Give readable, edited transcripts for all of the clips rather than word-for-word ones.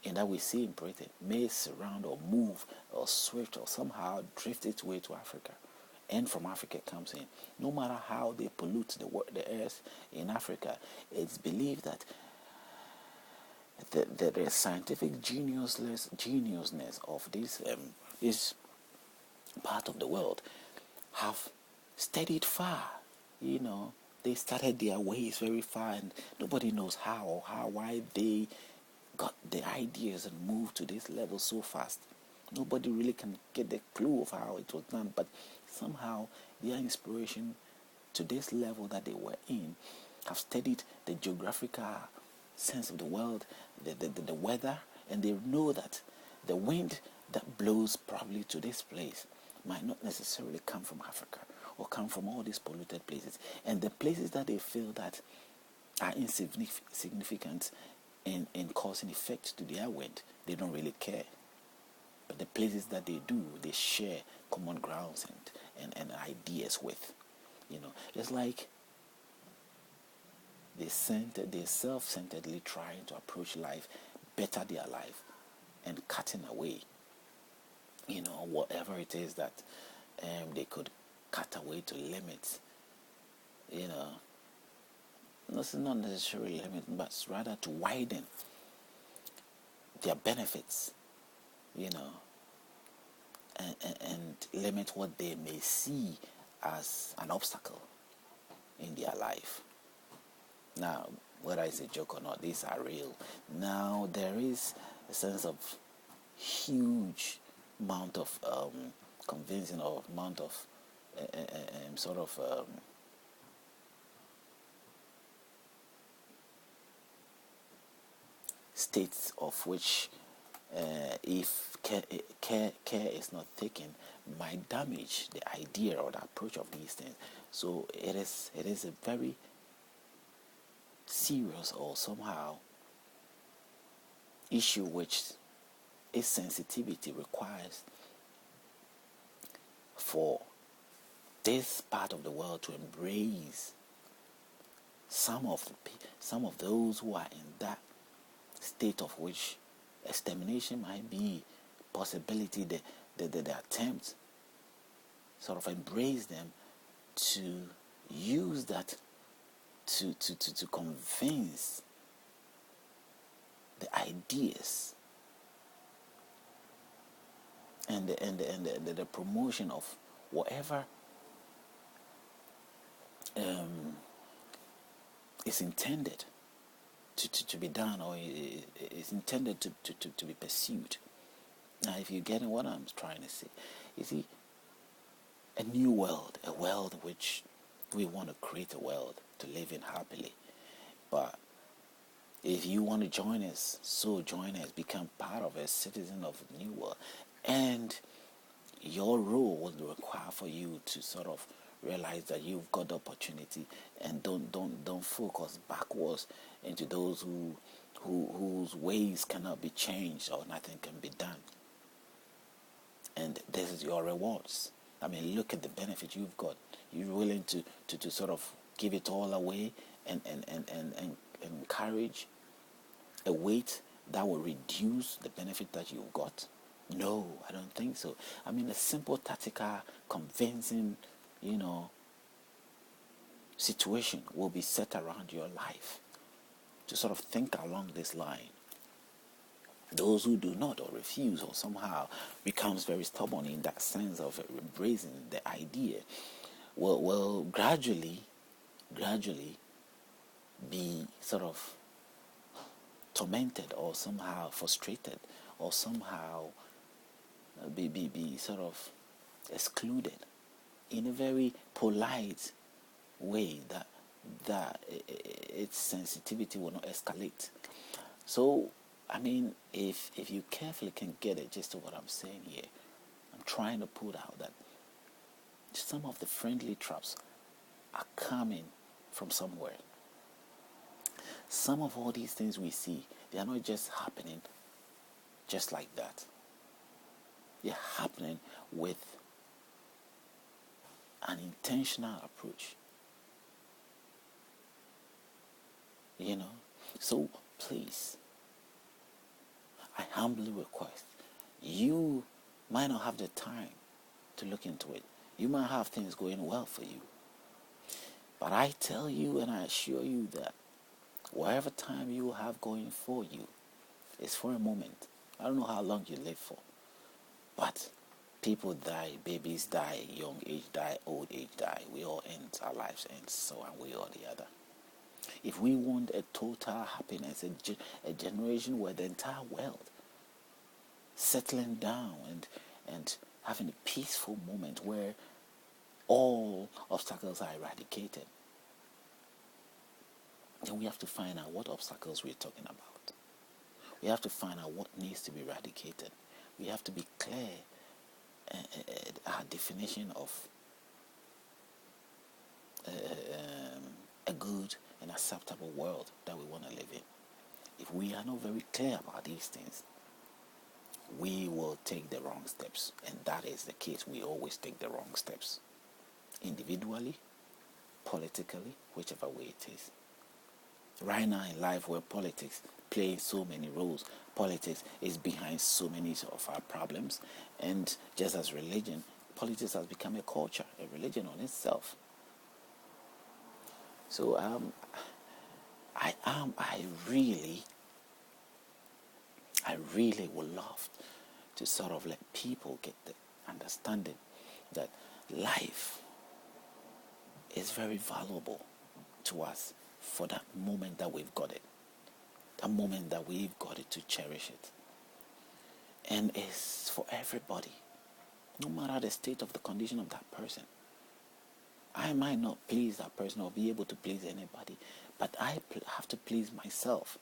and that we see in Britain may surround or move or switch or somehow drift its way to Africa. And from Africa it comes in. No matter how they pollute the earth in Africa, it's believed that the scientific geniusness of this part of the world have studied far. They started their ways very far, and nobody knows why they got the ideas and moved to this level so fast. Nobody really can get the clue of how it was done, but somehow their inspiration to this level that they were in have studied the geographical sense of the world, the weather, and they know that the wind that blows probably to this place might not necessarily come from Africa or come from all these polluted places. And the places that they feel that are insignificant in causing effect to their wind, they don't really care. But the places that they do, they share common grounds and ideas with. Just like they self-centeredly trying to approach life, better their life, and cutting away, whatever it is that they could cut away to limit, this is not necessarily limit, but rather to widen their benefits, and limit what they may see as an obstacle in their life. Now, whether it's a joke or not, these are real. Now, there is a sense of huge amount of convincing, or amount of states of which, if care is not taken, might damage the idea or the approach of these things. So it is a very serious or somehow issue which its sensitivity requires for this part of the world to embrace some of those who are in that state of which extermination might be possibility. The attempt sort of embrace them to use that to convince the ideas and the promotion of whatever is intended to be done, or is intended to be pursued. Now, if you're getting what I'm trying to say, you see, a new world, a world which we want to create, a world to live in happily. But if you want to join us, so join us, become part of a citizen of a new world. And your role will require for you to sort of realize that you've got the opportunity, and don't focus backwards into those whose ways cannot be changed or nothing can be done. And this is your rewards. I mean, look at the benefit you've got. You're willing to sort of give it all away and encourage a weight that will reduce the benefit that you've got? No, I don't think so. I mean, a simple tactical, convincing, situation will be set around your life to sort of think along this line. Those who do not, or refuse, or somehow becomes very stubborn in that sense of embracing the idea will gradually be sort of tormented, or somehow frustrated, or somehow be sort of excluded in a very polite way that its sensitivity will not escalate. So, I mean, if you carefully can get a gist of what I'm saying here, I'm trying to put out that some of the friendly traps are coming from somewhere. Some of all these things we see, they are not just happening just like that. They're happening with an intentional approach. So please, humbly request, you might not have the time to look into it. You might have things going well for you. But I tell you and I assure you that whatever time you have going for you is for a moment. I don't know how long you live for. But people die, babies die, young age die, old age die. We all end, our lives end, so one way or the other. If we want a total happiness, a generation where the entire world settling down and having a peaceful moment where all obstacles are eradicated, then we have to find out what obstacles we're talking about. We have to find out what needs to be eradicated. We have to be clear our definition of a good and acceptable world that we want to live in. If we are not very clear about these things, we will take the wrong steps. And that is the case. We always take the wrong steps. Individually, politically, whichever way it is. Right now in life where politics plays so many roles, politics is behind so many of our problems, and just as religion, politics has become a culture, a religion on itself. So I really would love to sort of let people get the understanding that life is very valuable to us for that moment that we've got it. A moment that we've got it, to cherish it. And it's for everybody, no matter the state of the condition of that person. I might not please that person or be able to please anybody, but I have to please myself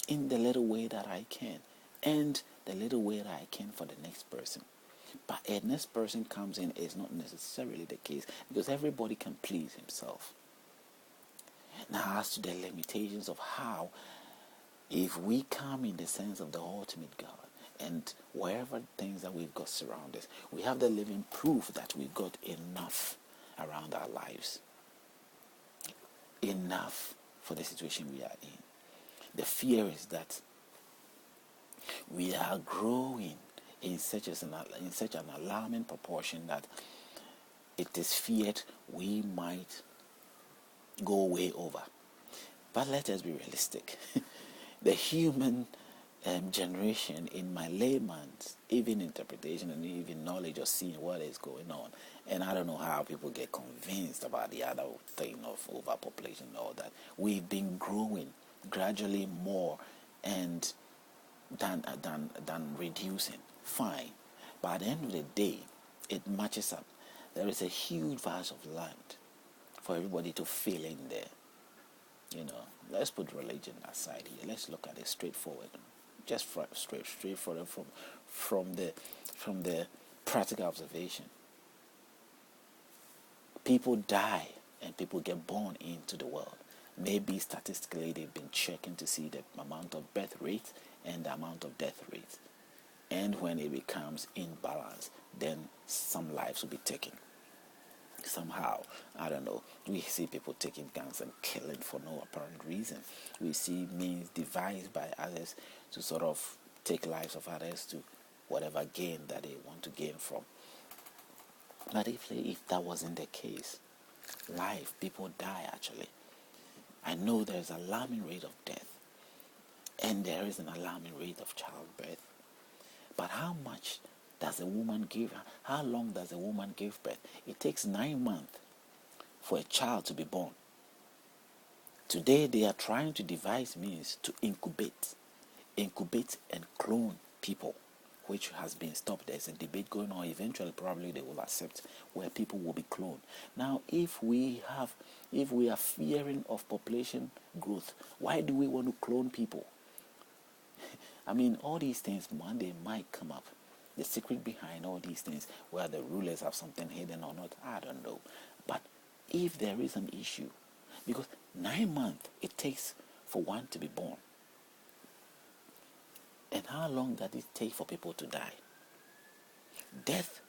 in the little way that I can, and the little way that I can for the next person. But a next person comes in is not necessarily the case, because everybody can please himself. Now, as to the limitations of how, if we come in the sense of the ultimate God, and wherever things that we've got surround us, we have the living proof that we've got enough around our lives. Enough for the situation we are in. The fear is that we are growing in such an alarming proportion that it is feared we might go way over. But let us be realistic. The human generation, in my layman's even interpretation and even knowledge of seeing what is going on, and I don't know how people get convinced about the other thing of overpopulation and all that. We've been growing gradually more and than reducing. Fine. But at the end of the day, it matches up. There is a huge vast of land for everybody to fill in there. You know, let's put religion aside here. Let's look at it straightforward. Just straightforward from the practical observation. People die and people get born into the world. Maybe statistically they've been checking to see the amount of birth rate and the amount of death rate. And when it becomes imbalance, then some lives will be taken. Somehow, I don't know, we see people taking guns and killing for no apparent reason. We see means devised by others to sort of take lives of others to whatever gain that they want to gain from. But if that wasn't the case, people die actually. I know there's an alarming rate of death, and there is an alarming rate of childbirth. But how much does a woman give? How long does a woman give birth? It takes 9 months for a child to be born. Today they are trying to devise means to incubate and clone people, which has been stopped. There's a debate going on. Eventually, probably they will accept where people will be cloned. Now, if we are fearing of population growth, why do we want to clone people? I mean, all these things one day might come up. The secret behind all these things, whether the rulers have something hidden or not, I don't know. But if there is an issue, because 9 months it takes for one to be born, and how long does it take for people to die? Death,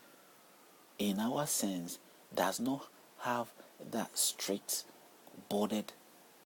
in our sense, does not have that strict bordered